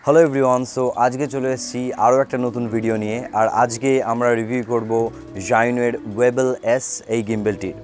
Hello everyone, so আজকে চলে এসেছি আরও একটা নতুন ভিডিও নিয়ে। আর আজকে আমরা রিভিউ করব জায়ুনের ওয়েবেল এস এই গিম্বেলটির।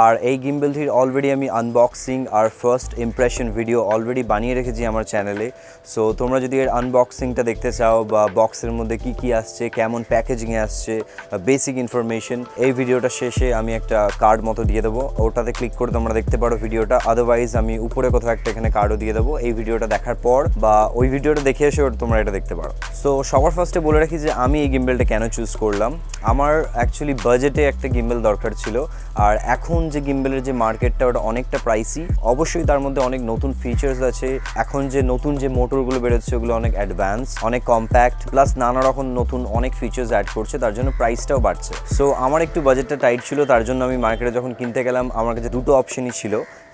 আর এই গিম্বেলটির অলরেডি আমি আনবক্সিং আর ফার্স্ট ইমপ্রেশন ভিডিও অলরেডি বানিয়ে রেখেছি আমার চ্যানেলে। সো তোমরা যদি এর আনবক্সিংটা দেখতে চাও বা বক্সের মধ্যে কি কি আসছে, কেমন প্যাকেজিংয়ে আসছে, বেসিক ইনফরমেশন, এই ভিডিওটা শেষে আমি একটা কার্ড মতো দিয়ে দেবো, ওটাতে ক্লিক করে তোমরা দেখতে পারো ভিডিওটা। আদারওয়াইজ আমি উপরে কোথাও একটা এখানে কার্ডও দিয়ে দেবো এই ভিডিওটা দেখার পর, বা ওই ভিডিওটা দেখে এসে তোমরা এটা দেখতে পারো। সো সবার ফার্স্টে বলে রাখি যে আমি এই গিম্বেলটা কেন চুজ করলাম। আমার অ্যাকচুয়ালি বাজেটে একটা গিম্বেল দরকার ছিল, আর এখন যে গিম্বেলের যে মার্কেটটা ওটা অনেকটা প্রাইসি। অবশ্যই তার মধ্যে অনেক নতুন ফিচার্স আছে। এখন যে নতুন যে মোটরগুলো বেরোচ্ছে ওগুলো অনেক অ্যাডভান্স, অনেক কম্প্যাক্ট, প্লাস নানা রকম নতুন অনেক ফিচার্স অ্যাড করছে, তার জন্য প্রাইসটাও বাড়ছে। সো আমার একটু বাজেটটা টাইট ছিল, তার জন্য আমি মার্কেটে যখন কিনতে গেলাম আমার কাছে দুটো অপশনই ছিল।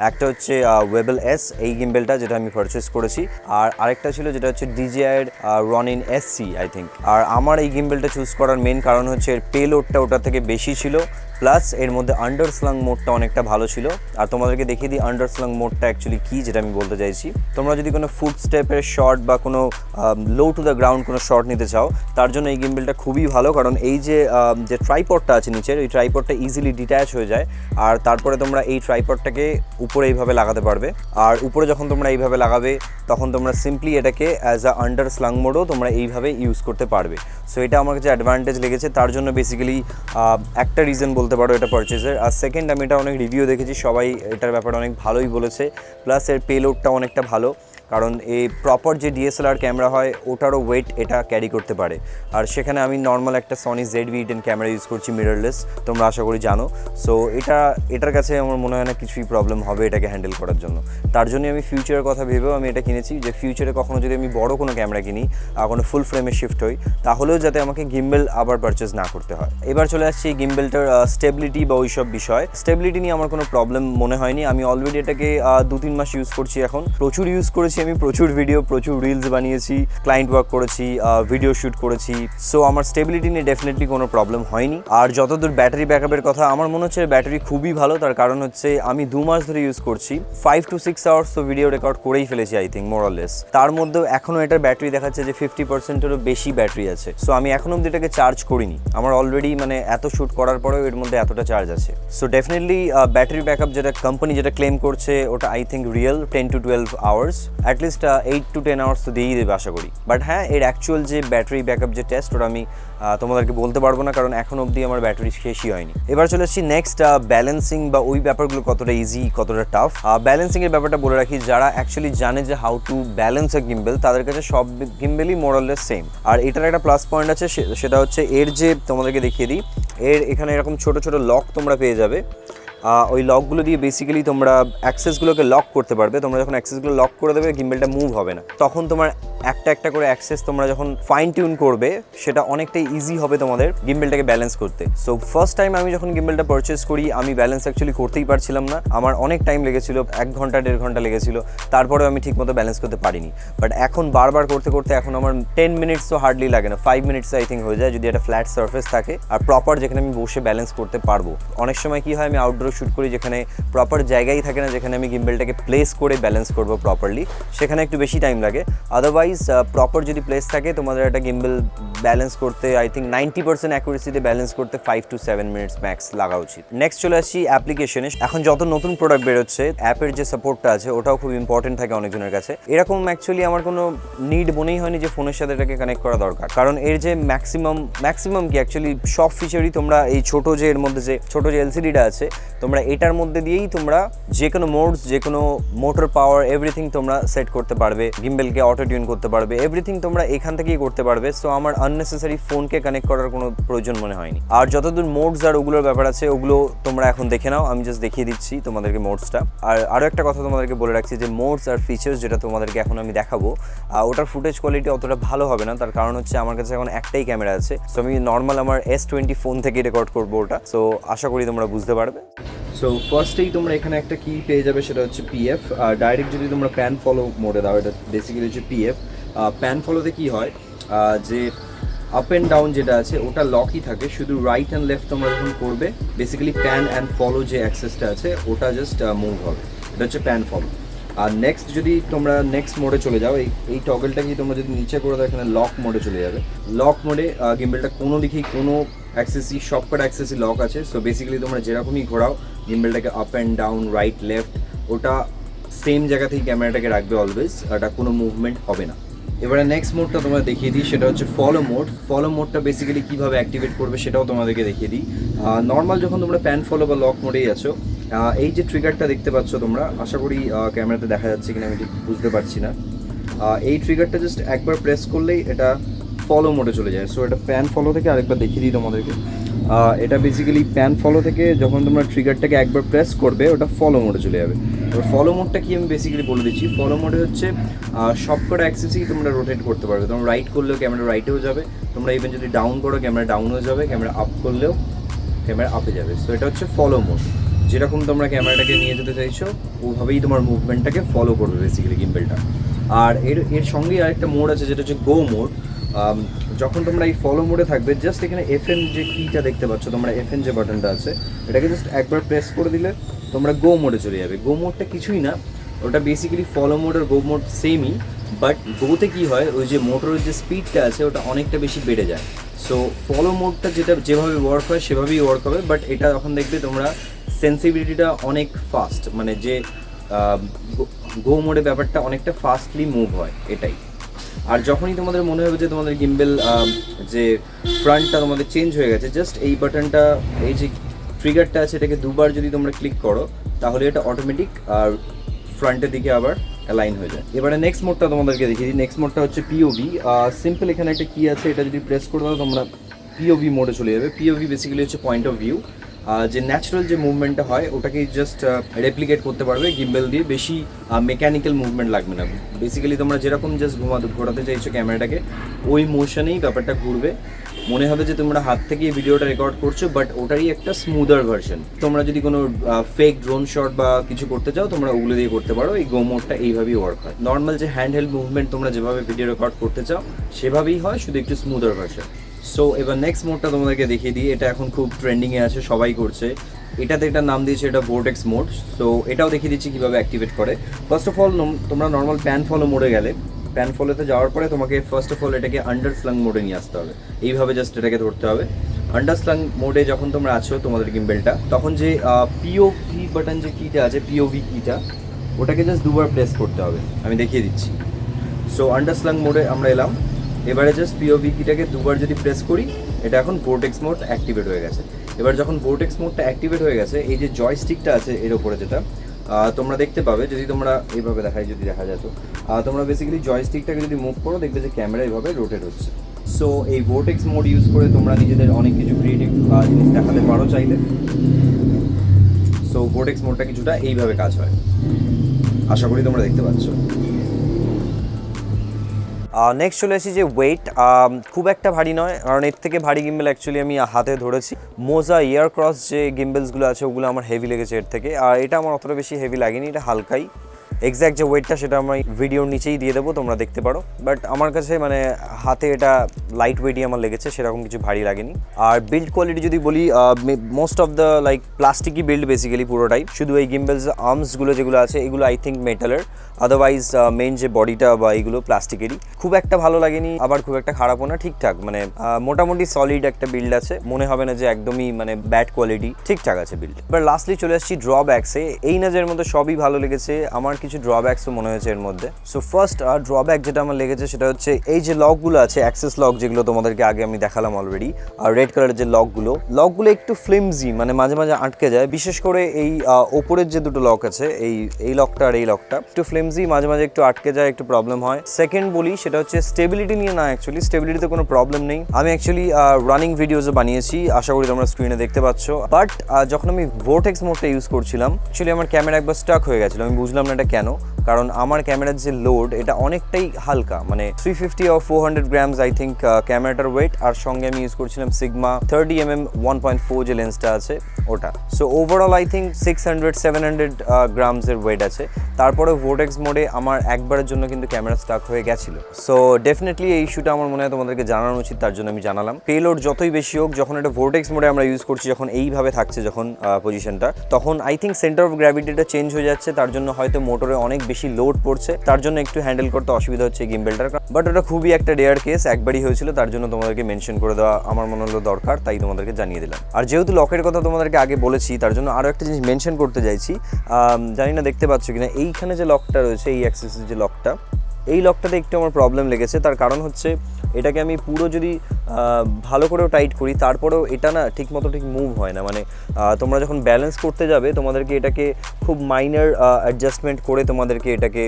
একটা হচ্ছে ওয়েবেল এস এই গিম্বেলটা, যেটা আমি পারচেস করেছি, আর আরেকটা ছিল যেটা হচ্ছে ডিজিআইয়ের রনিন এসসি আই থিঙ্ক। আর আমার এই গিম্বেলটা চুজ করার মেন কারণ হচ্ছে এর পেলোডটা ওটা থেকে বেশি ছিল, প্লাস এর মধ্যে আন্ডারস্লাং মোডটা অনেকটা ভালো ছিল। আর তোমাদেরকে দেখিয়ে দিই আন্ডারস্লাং মোডটা অ্যাকচুয়ালি কী, যেটা আমি বলতে চাইছি। তোমরা যদি কোনো ফুট স্টেপের শট বা কোনো লো টু দ্য গ্রাউন্ড কোনো শট নিতে চাও, তার জন্য এই গিম্বেলটা খুবই ভালো। কারণ এই যে ট্রাইপডটা আছে নিচের, এই ট্রাইপডটা ইজিলি ডিট্যাচ হয়ে যায়, আর তারপরে তোমরা এই ট্রাইপডটাকে উপরে এইভাবে লাগাতে পারবে। আর উপরে যখন তোমরা এইভাবে লাগাবে তখন তোমরা সিম্পলি এটাকে অ্যাজ আ আন্ডারস্লাং মোডও তোমরা এইভাবে ইউজ করতে পারবে। সো এটা আমার কাছে অ্যাডভান্টেজ লেগেছে, তার জন্য বেসিক্যালি একটা রিজন বলতে পারো এটা পারচেজের। আর সেকেন্ড, আমি এটা অনেক রিভিউ দেখেছি, সবাই এটার ব্যাপারে অনেক ভালোই বলেছে। প্লাস এর পেলোডটা অনেকটা ভালো, কারণ এই প্রপার যে ডিএসএলআর ক্যামেরা হয় ওটারও ওয়েট এটা ক্যারি করতে পারে। আর সেখানে আমি নর্মাল একটা সনি ZV-10 ক্যামেরা ইউজ করছি, মিররলেস, তোমরা আশা করি জানো। সো এটার কাছে আমার মনে হয় না কিছুই প্রবলেম হবে এটাকে হ্যান্ডেল করার জন্য। তার জন্যই আমি ফিউচারের কথা ভেবেও আমি এটা কিনেছি, যে ফিউচারে কখনো যদি আমি বড় কোনো ক্যামেরা কিনি আর কোনো ফুল ফ্রেমে শিফট হই, তাহলেও যাতে আমাকে গিম্বেল আবার পারচেজ না করতে হয়। এবার চলে আসছি এই গিম্বেলটার স্টেবিলিটি বা ওইসব বিষয়। স্টেবিলিটি নিয়ে আমার কোনো প্রবলেম মনে হয়নি। আমি অলরেডি এটাকে 2-3 মাস ইউজ করছি এখন। প্রচুর ইউজ করেছি আমি, প্রচুর ভিডিও, প্রচুর রিলস বানিয়েছি, ক্লায়েন্ট ওয়ার্ক করেছি, ভিডিও শ্যুট করেছি। সো আমার স্টেবিলিটি নিয়ে ডেফিনেটলি কোনো প্রবলেম হয়নি। আর যতদূর ব্যাটারি ব্যাকআপের কথা, আমার মনে হচ্ছে ব্যাটারি খুবই ভালো। তার কারণ হচ্ছে আমি 2 মাস ধরে ইউজ করছি, 5 to 6 আওয়ার্স তো ভিডিও রেকর্ড করেই ফেলেছি I think, more or less. তার মধ্যেও এখনও এটার ব্যাটারি দেখাচ্ছে যে 50%-এরও বেশি ব্যাটারি আছে। সো আমি এখনও অবধি এটাকে চার্জ করিনি। আমার অলরেডি মানে এত শ্যুট করার পরেও এর মধ্যে এতটা চার্জ আছে। সো ডেফিনেটলি ব্যাটারি ব্যাকআপ যেটা কোম্পানি যেটা ক্লেম করছে ওটা I think real 10 to 12 hours, at least 8 to 10 hours তো দিয়েই দেবে আশা করি। বাট হ্যাঁ, এর অ্যাকচুয়াল যে ব্যাটারি ব্যাকআপ যে টেস্ট ওটা আমি তোমাদেরকে বলতে পারবো না, কারণ এখন অবধি আমার ব্যাটারি শেষই হয়নি। এবার চলে আসছি নেক্সট, ব্যালেন্সিং বা ওই ব্যাপারগুলো কতটা ইজি কতটা টাফ। ব্যালেন্সিংয়ের ব্যাপারটা বলে রাখি, যারা অ্যাকচুয়ালি জানে যে how to balance A gimbal, তাদের কাছে সব গিম্বেলই মোর অর লেস সেম। আর এটার একটা প্লাস পয়েন্ট আছে, সেটা হচ্ছে এর যে তোমাদেরকে দেখিয়ে দিই, এর এখানে এরকম ছোট ছোট লক তোমরা পেয়ে যাবে। ওই লকগুলো দিয়ে বেসিক্যালি তোমরা অ্যাক্সেসগুলোকে লক করতে পারবে। তোমরা যখন অ্যাক্সেসগুলো লক করে দেবে, গিম্বেলটা মুভ হবে না। তখন তোমার একটা একটা করে অ্যাক্সেস তোমরা যখন ফাইন টিউন করবে, সেটা অনেকটাই ইজি হবে তোমাদের গিম্বেলটাকে ব্যালেন্স করতে। সো ফার্স্ট টাইম আমি যখন গিম্বেলটা পারচেস করি, আমি ব্যালেন্স অ্যাকচুয়ালি করতেই পারছিলাম না। আমার অনেক টাইম লেগেছিল, 1 ঘন্টা 1.5 ঘন্টা লেগেছিল, তারপরেও আমি ঠিকমতো ব্যালেন্স করতে পারিনি। বাট এখন বারবার করতে করতে এখন আমার 10 মিনিটস তো হার্ডলি লাগে না, 5 মিনিটস আই থিঙ্ক হয়ে যায়, যদি একটা ফ্ল্যাট সারফেস থাকে আর প্রপার যেখানে আমি বসে ব্যালেন্স করতে পারবো। অনেক সময় কি হয়, আমি আউটডোর শ্যুট করি যেখানে প্রপার জায়গায় থাকে না, যেখানে আমি গিম্বেলটাকে প্লেস করে ব্যালেন্স করব প্রপারলি, সেখানে একটু বেশি টাইম লাগে। আদারওয়াইজ প্রপার যদি প্লেস থাকে তোমাদের একটা গিম্বেল ব্যালেন্স করতে আই থিঙ্ক 90% অ্যাকুরেসিতে ব্যালেন্স করতে 5 to 7 মিনিটস ম্যাক্স লাগা উচিত। নেক্সট চলে আসছি অ্যাপ্লিকেশনে। এখন যত নতুন প্রোডাক্ট বেরোচ্ছে অ্যাপের যে সাপোর্টটা আছে ওটাও খুব ইম্পর্টেন্ট থাকে অনেকজনের কাছে। এরকম অ্যাকচুয়ালি আমার কোনো নিড মনেই হয়নি যে ফোনের সাথে এটাকে কানেক্ট করা দরকার, কারণ এর যে ম্যাক্সিমাম কি অ্যাকচুয়ালি সব ফিচারই তোমরা এই ছোটো যে এর মধ্যে যে ছোটো যে এলসিডিটা আছে তোমরা এটার মধ্যে দিয়েই তোমরা যে কোনো মোডস, যে কোনো মোটর পাওয়ার, এভরিথিং তোমরা সেট করতে পারবে, গিম্বেলকে অটো টিউন করতে পারবে, এভরিথিং তোমরা এখান থেকেই করতে পারবে। সো আমার আননেসেসারি ফোনকে কানেক্ট করার কোনো প্রয়োজন মনে হয়নি। আর যতদূর মোডস আর ওগুলোর ব্যাপার আছে ওগুলো তোমরা এখন দেখে নাও, আমি জাস্ট দেখিয়ে দিচ্ছি তোমাদেরকে মোডসটা। আর আরও একটা কথা তোমাদেরকে বলে রাখছি যে মোডস আর ফিচার্স যেটা তোমাদেরকে এখন আমি দেখাবো ওটার ফুটেজ কোয়ালিটি অতটা ভালো হবে না, তার কারণ হচ্ছে আমার কাছে এখন একটাই ক্যামেরা আছে। সো আমি নর্মাল আমার S20 ফোন থেকে রেকর্ড করবো ওটা। সো আশা করি তোমরা বুঝতে পারবে। সো ফার্স্টেই তোমরা এখানে একটা কি পেয়ে যাবে, সেটা হচ্ছে PF। ডাইরেক্ট যদি তোমরা প্যান ফলো মোডে দাও, এটা বেসিক্যালি হচ্ছে PF। প্যান ফলোতে কি হয় যে আপ অ্যান্ড ডাউন যেটা আছে ওটা লকই থাকে, শুধু রাইট অ্যান্ড লেফট তোমরা যখন করবে বেসিক্যালি প্যান অ্যান্ড ফলো যে অ্যাক্সেসটা আছে ওটা জাস্ট মুভ হবে, এটা হচ্ছে প্যান ফলো। আর নেক্সট যদি তোমরা নেক্সট মোডে চলে যাও, এই টগলটাকে তোমরা যদি নিচে করে দাও এখানে লক মোডে চলে যাবে। লক মোডে গিম্বেলটা কোনো দিকেই কোনো অ্যাক্সেসই সবকটা অ্যাক্সেসই লক আছে। সো বেসিক্যালি তোমরা যেরকমই ঘোরাও গিম্বেলটাকে up and down, right, left, ওটা সেম জায়গাতেই ক্যামেরাটাকে রাখবে অলওয়েজ, এটা কোনো মুভমেন্ট হবে না। এবারে নেক্সট মোডটা তোমরা দেখিয়ে দিই, সেটা হচ্ছে ফলো মোড। ফলো মোডটা বেসিক্যালি কীভাবে অ্যাক্টিভেট করবে সেটাও তোমাদেরকে দেখিয়ে দিই। নর্মাল যখন তোমরা প্যান ফলো বা লক মোডেই আছো, এই যে ট্রিগারটা দেখতে পাচ্ছ তোমরা, আশা করি ক্যামেরাতে দেখা যাচ্ছে কিনা আমি ঠিক বুঝতে পারছি না। এই ট্রিগারটা জাস্ট একবার প্রেস করলেই এটা ফলো মোডে চলে যায়। সো এটা প্যান ফলো থেকে আরেকবার দেখিয়ে দিই তোমাদেরকে। এটা বেসিক্যালি প্যান ফলো থেকে যখন তোমরা ট্রিগারটাকে একবার প্রেস করবে ওটা ফলো মোডে চলে যাবে। এবার ফলো মোডটা কি আমি বেসিক্যালি বলে দিচ্ছি। ফলো মোডে হচ্ছে সবকটা অ্যাক্সেসই তোমরা রোটেট করতে পারবে। তোমরা রাইট করলেও ক্যামেরা রাইটেও যাবে, তোমরা ইভেন যদি ডাউন করো ক্যামেরা ডাউনও যাবে, ক্যামেরা আপ করলেও ক্যামেরা আপে যাবে। সো এটা হচ্ছে ফলো মোড। যেরকম তোমরা ক্যামেরাটাকে নিয়ে যেতে চাইছো ওভাবেই তোমার মুভমেন্টটাকে ফলো করবে বেসিক্যালি গিম্বেলটা। আর এর সঙ্গেই আরেকটা মোড আছে যেটা হচ্ছে গো মোড। যখন তোমরা এই ফলো মোডে থাকবে জাস্ট এখানে FN যে কিটা দেখতে পাচ্ছ তোমরা, FN যে বাটনটা আছে এটাকে জাস্ট একবার প্রেস করে দিলে তোমরা গো মোডে চলে যাবে। গো মোডটা কিছুই না, ওটা বেসিক্যালি ফলো মোড আর গো মোড সেমই, বাট গোতে কী হয় ওই যে মোটরের যে স্পিডটা আছে ওটা অনেকটা বেশি বেড়ে যায়। সো ফলো মোডটা যেভাবে ওয়ার্ক হয় সেভাবেই ওয়ার্ক হবে, বাট এটা যখন দেখবে তোমরা সেন্সিবিলিটিটা অনেক ফাস্ট, মানে যে গো মোডে ব্যাপারটা অনেকটা ফাস্টলি মুভ হয় এটাই। আর যখনই তোমাদের মনে হবে যে তোমাদের গিম্বেল যে ফ্রন্টটা তোমাদের চেঞ্জ হয়ে গেছে, জাস্ট এই বাটনটা, এই যে ট্রিগারটা আছে এটাকে দুবার যদি তোমরা ক্লিক করো তাহলে এটা অটোমেটিক আর ফ্রন্টের দিকে আবার অ্যালাইন হয়ে যায়। এবারে নেক্সট মোডটা তোমাদেরকে দেখিয়ে দিই। নেক্সট মোডটা হচ্ছে POV। সিম্পল এখানে একটা কি আছে, এটা যদি প্রেস করে দাও তোমরা POV মোডে চলে যাবে। POV বেসিক্যালি হচ্ছে পয়েন্ট অফ ভিউ। যে ন্যাচারাল যে মুভমেন্টটা হয় ওটাকে জাস্ট রেপ্লিকেট করতে পারবে গিম্বেল দিয়ে, বেশি মেকানিক্যাল মুভমেন্ট লাগবে না। বেসিক্যালি তোমরা যেরকম জাস্ট ঘোরাতে চাইছো ক্যামেরাটাকে ওই মোশনেই ব্যাপারটা ঘুরবে, মনে হবে যে তোমরা হাত থেকে এই ভিডিওটা রেকর্ড করছো, বাট ওটারই একটা স্মুদার ভার্সন। তোমরা যদি কোনো ফেক ড্রোন শট বা কিছু করতে চাও তোমরা ওগুলো দিয়ে করতে পারো। এই গো মোডটা এইভাবেই ওয়ার্ক হয়। নর্মাল যে হ্যান্ড হেল্ড মুভমেন্ট তোমরা যেভাবে ভিডিও রেকর্ড করতে চাও সেভাবেই হয়, শুধু একটু স্মুদার ভার্সন। সো এবার নেক্সট মোডটা তোমাদেরকে দেখিয়ে দিই। এটা এখন খুব ট্রেন্ডিংয়ে আছে, সবাই করছে। এটাতে একটা নাম দিয়েছে, এটা ভোর্টেক্স মোড। সো এটাও দেখিয়ে দিচ্ছি কীভাবে অ্যাক্টিভেট করে। ফার্স্ট অফ অল তোমরা নর্মাল প্যান ফলো মোডে গেলে, প্যান ফলোতে যাওয়ার পরে তোমাকে ফার্স্ট অফ অল এটাকে আন্ডারস্লাং মোডে নিয়ে আসতে হবে। এইভাবে জাস্ট এটাকে ধরতে হবে। আন্ডারস্লাং মোডে যখন তোমরা আছো তোমাদের গিম্বেলটা, তখন যে POV বাটন যে কিটা আছে, POV কিটা, ওটাকে জাস্ট দুবার প্রেস করতে হবে। আমি দেখিয়ে দিচ্ছি। সো আন্ডারস্লাং মোডে আমরা এলাম। এবারে জাস্ট POV কিটাকে দুবার যদি প্রেস করি এটা এখন ভোর্টেক্স মোড অ্যাক্টিভেট হয়ে গেছে। এবার যখন ভোর্টেক্স মোডটা অ্যাক্টিভেট হয়ে গেছে, এই যে জয়স্টিকটা আছে এর উপরে যেটা তোমরা দেখতে পাবে, যদি তোমরা এইভাবে দেখাই, যদি দেখা যেত, তোমরা বেসিক্যালি জয়স্টিকটাকে যদি মুভ করো দেখবে যে ক্যামেরা এইভাবে রোটেট হচ্ছে। সো এই ভোর্টেক্স মোড ইউজ করে তোমরা নিজেদের অনেক কিছু ক্রিয়েটিভ জিনিস দেখাতে পারো চাইলে। সো ভোর্টেক্স মোডটা কিছুটা এইভাবে কাজ হয়, আশা করি তোমরা দেখতে পাচ্ছ। নেক্সট চলে আসি যে ওয়েট, খুব একটা ভারী নয়, কারণ এর থেকে ভারী গিম্বেল অ্যাকচুয়ালি আমি হাতে ধরেছি। মোজা ইয়ার ক্রস যে গিম্বেলসগুলো আছে ওগুলো আমার হেভি লেগেছে এর থেকে, আর এটা আমার অতটা বেশি হেভি লাগেনি, এটা হালকাই। এক্স্যাক্ট যে ওয়েটটা সেটা আমি ভিডিওর নিচেই দিয়ে দেবো, তোমরা দেখতে পারো। বাট আমার কাছে মানে হাতে এটা লাইট ওয়েটই আমার লেগেছে, সেরকম কিছু ভারী লাগেনি। আর বিল্ড কোয়ালিটি যদি বলি, মোস্ট অফ দ্য লাইক প্লাস্টিকই বিল্ড বেসিক্যালি পুরোটাই, শুধু এই গিম্বেলস আর্মসগুলো যেগুলো আছে এগুলো আই থিঙ্ক মেটালের, আদারওয়াইজ মেইন যে বডিটা বা এইগুলো প্লাস্টিকেরই। খুব একটা ভালো লাগেনি, আবার খুব একটা খারাপও না, ঠিকঠাক, মানে মোটামুটি সলিড একটা বিল্ড আছে, মনে হবে না যে একদমই মানে ব্যাড কোয়ালিটি, ঠিকঠাক আছে বিল্ড। এবার লাস্টলি চলে আসছি ড্রব্যাকসে। এই না যে এর মধ্যে সবই ভালো লেগেছে, আমার কিছু ড্রব্যাকসও মনে হয়েছে এর মধ্যে। সো ফার্স্ট ড্রব্যাক যেটা আমার লেগেছে সেটা হচ্ছে এই যে লকগুলো আছে, অ্যাক্সেস লক, যেগুলো তোমাদেরকে আগে আমি দেখালাম অলরেডি, আর রেড কালারের যে লকগুলো একটু ফ্লিমজি, মানে মাঝে মাঝে আটকে যায়। বিশেষ করে এই ওপরের যে দুটো লক আছে, এই লকটা আর এই লকটা একটু ফ্লিমজি, মাঝে মাঝে একটু আটকে যায়, একটু প্রবলেম হয়। সেকেন্ড বলি সেটা হচ্ছে স্টেবিলিটি নিয়ে না, অ্যাকচুয়ালি স্টেবিলিটিতে কোনো প্রবলেম নেই। আমি অ্যাকচুয়ালি রানিং ভিডিওসও বানিয়েছি, আশা করি তোমরা স্ক্রিনে দেখতে পাচ্ছ। বাট যখন আমি ভোর্টেক্স মোডটা ইউজ করছিলাম, অ্যাকচুয়ালি আমার ক্যামেরা একবার স্টাক হয়ে গেছিলো। আমি বুঝলাম না এটা কেন, কারণ আমার ক্যামেরার যে লোড এটা অনেকটাই হালকা, মানে 350 or 400 গ্রামস আই থিঙ্ক ক্যামেরাটার ওয়েট, আর সঙ্গে আমি ইউজ করছিলাম সিগমা 30mm 1.4 যে লেন্সটা আছে ওটা। সো ওভারঅল আই থিঙ্ক 600-700 গ্রামসের ওয়েট আছে। তারপরে ভোর্টেক্স মোডে আমার একবারের জন্য কিন্তু ক্যামেরা স্টাক হয়ে গেছিলো। সো ডেফিনেটলি এই ইস্যুটা আমার মনে হয় তোমাদেরকে জানানো উচিত, তার জন্য আমি জানালাম। পেলোড যতই বেশি হোক, যখন এটা ভোর্টেক্স মোডে আমরা ইউজ করছি, যখন এইভাবে থাকছে যখন পজিশনটা, তখন আই থিঙ্ক সেন্টার অফ গ্র্যাভিটিটা চেঞ্জ হয়ে যাচ্ছে, তার জন্য হয়তো মোটরে অনেক বেশি লোড পড়ছে, তার জন্য একটু হ্যান্ডেল করতে অসুবিধা হচ্ছে গিম্বেলটার। বাট ওটা খুবই একটা রেয়ার কেস, একবারই হয়েছিল, তার জন্য তোমাদেরকে মেনশন করে দেওয়া আমার মনে হলো দরকার, তাই তোমাদেরকে জানিয়ে দিলাম। আর যেহেতু লকের কথা তোমাদেরকে আগে বলেছি, তার জন্য আরও একটা জিনিস মেনশন করতে চাইছি। জানি না দেখতে পাচ্ছ কিনা, এইখানে যে লকটা রয়েছে, এই অ্যাক্সেসের যে লকটা, এই লকটাতে একটু আমার প্রবলেম লেগেছে। তার কারণ হচ্ছে এটাকে আমি পুরো যদি ভালো করেও টাইট করি, তারপরেও এটা না ঠিক মুভ হয় না। মানে তোমরা যখন ব্যালেন্স করতে যাবে, তোমাদেরকে এটাকে খুব মাইনার অ্যাডজাস্টমেন্ট করে তোমাদেরকে এটাকে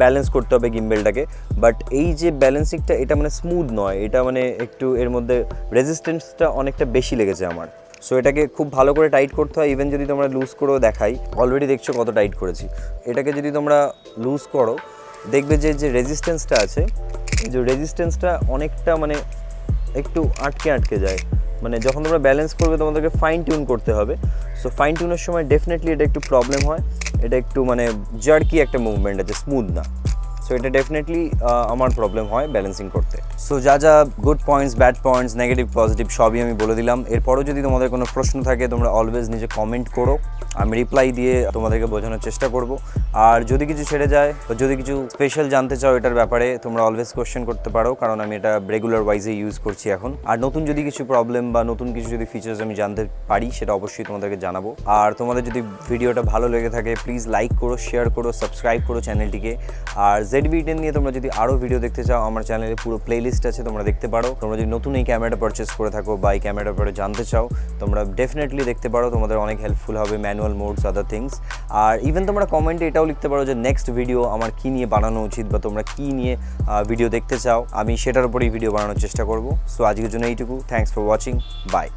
ব্যালেন্স করতে হবে গিম্বেলটাকে। বাট এই যে ব্যালেন্সিংটা, এটা মানে স্মুথ নয়, এটা মানে একটু এর মধ্যে রেজিস্ট্যান্সটা অনেকটা বেশি লেগেছে আমার। সো এটাকে খুব ভালো করে টাইট করতে হয়। ইভেন যদি তোমরা লুজ করেও দেখাই, অলরেডি দেখছো কত টাইট করেছি, এটাকে যদি তোমরা লুজ করো, দেখবে যে রেজিস্ট্যান্সটা আছে, এই যে রেজিস্ট্যান্সটা অনেকটা মানে একটু আটকে যায়। মানে যখন তোমরা ব্যালেন্স করবে, তোমাদেরকে ফাইন টিউন করতে হবে। সো ফাইন টিউনের সময় ডেফিনেটলি এটা একটু প্রবলেম হয়, এটা একটু মানে জার্কি একটা মুভমেন্ট আছে, স্মুথ না। সো এটা ডেফিনেটলি আমার প্রবলেম হয় ব্যালেন্সিং করতে। সো যা good points, bad points, negative positive সবই আমি বলে দিলাম। এরপরও যদি তোমাদের কোনো প্রশ্ন থাকে, তোমরা অলওয়েজ নিজে কমেন্ট করো, আমি রিপ্লাই দিয়ে তোমাদেরকে বোঝানোর চেষ্টা করব। আর যদি কিছু ছেড়ে যায় বা যদি কিছু স্পেশাল জানতে চাও এটার ব্যাপারে, তোমরা অলওয়েজ কোয়েশ্চেন করতে পারো, কারণ আমি এটা রেগুলার ওয়াইজে ইউজ করছি এখন। আর নতুন যদি কিছু প্রবলেম বা নতুন কিছু যদি ফিচার্স আমি জানতে পারি, সেটা অবশ্যই তোমাদেরকে জানাবো। আর তোমাদের যদি ভিডিওটা ভালো লেগে থাকে, প্লিজ লাইক করো, শেয়ার করো, সাবস্ক্রাইব করো চ্যানেলটিকে। আর ZV-10 নিয়ে তোমরা যদি আরও ভিডিও দেখতে চাও, আমার চ্যানেলে পুরো প্লেলিস্ট আছে, তোমরা দেখতে পারো। তোমরা যদি নতুন এই ক্যামেরাটা পারচেস করে থাকো বা এই ক্যামেরাটার ব্যাপারে জানতে চাও, তোমরা ডেফিনেটলি দেখতে পারো, তোমাদের অনেক হেল্পফুল হবে, ম্যানুয়াল মোডস, আদার থিংস। আর ইভেন তোমরা কমেন্টে এটাও লিখতে পারো যে নেক্সট ভিডিও আমার কী নিয়ে বানানো উচিত, বা তোমরা কী নিয়ে ভিডিও দেখতে চাও, আমি সেটার উপরেই ভিডিও বানানোর চেষ্টা করব। সো আজকের জন্য এইটুকু। Thanks for watching, by.